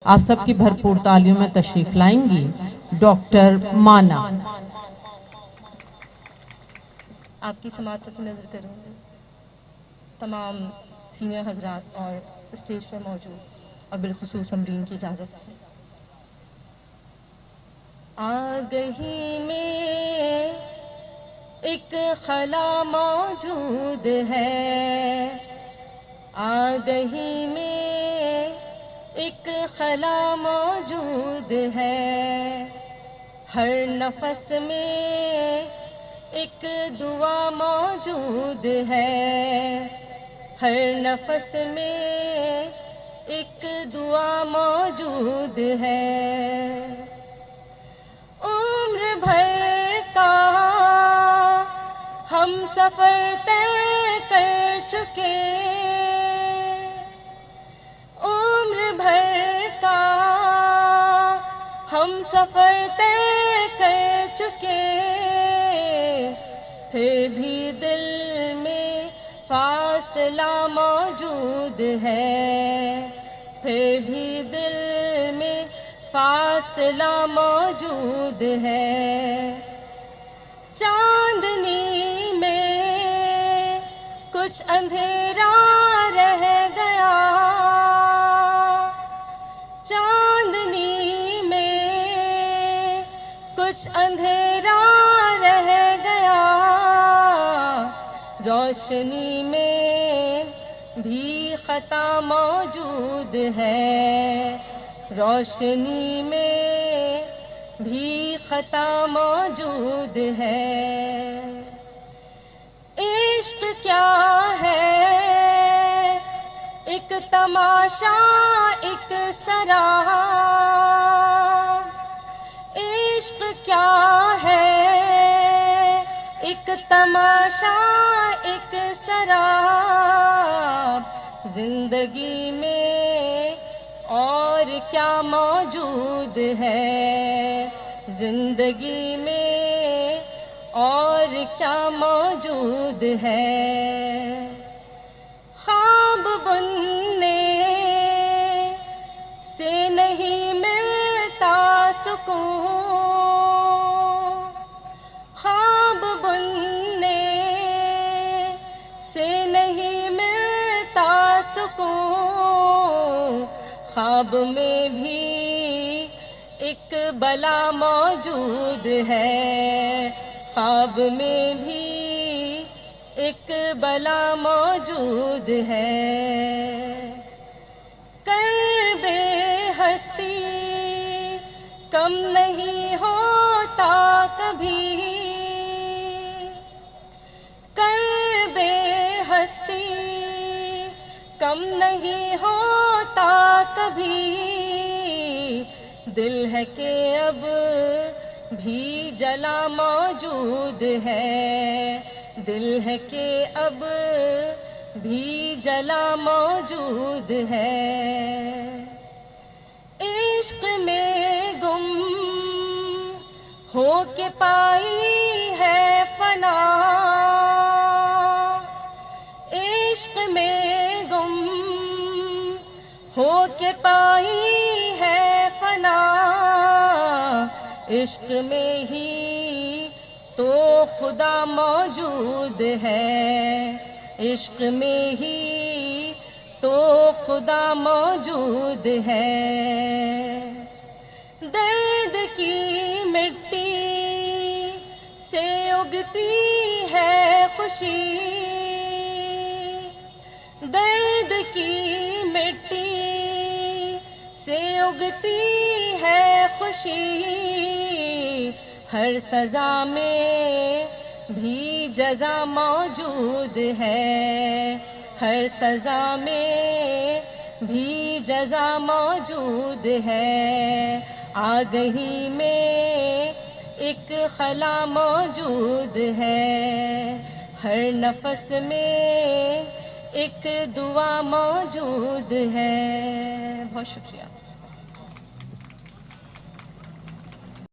آپ سب کی بھرپور تالیوں میں تشریف لائیں گی ڈاکٹر مانا۔ آپ کی سماعت پر نظر کروں گی تمام سینئر حضرات اور اسٹیج پر موجود اور بالخصوص امرین کی اجازت سے۔ آگہی میں ایک خلا موجود ہے، آگہی میں ایک خلا موجود ہے، ہر نفس میں ایک دعا موجود ہے، ہر نفس میں ایک دعا موجود ہے۔ عمر بھر کا ہم سفر طے کر چکے، عمر بھر کا ہم سفر طے کر چکے، پھر بھی دل میں فاصلہ موجود ہے، پھر بھی دل میں فاصلہ موجود ہے۔ چاندنی میں کچھ اندھیرا رہ گیا، چاندنی میں کچھ اندھیرا رہ گیا، روشنی میں بھی خطا موجود ہے، روشنی میں بھی خطا موجود ہے۔ عشق کیا ہے ایک تماشا ایک سراب، عشق کیا ہے ایک تماشا ایک سراب، زندگی میں اور کیا موجود ہے، زندگی میں اور کیا موجود ہے۔ خواب بننے سے نہیں ملتا سکون، خواب بننے سے نہیں ملتا سکون، خواب میں بھی ایک بلا موجود ہے، خواب میں بھی ایک بلا موجود ہے۔ کرب ہستی کم نہیں ہوتا کبھی، کرب ہستی کم نہیں ہوتا کبھی، دل ہے کہ اب بھی جلا موجود ہے، دل ہے کہ اب بھی جلا موجود ہے۔ عشق میں گم ہو کے پائی ہے فنا، عشق میں گم ہو کے پائی ہے فنا، عشق میں ہی تو خدا موجود ہے، عشق میں ہی تو خدا موجود ہے۔ درد کی مٹی سے اگتی ہے خوشی، درد کی مٹی سے اگتی ہے خوشی، ہر سزا میں بھی جزا موجود ہے، ہر سزا میں بھی جزا موجود ہے۔ آگہی میں ایک خلا موجود ہے، ہر نفس میں ایک دعا موجود ہے۔ بہت شکریہ۔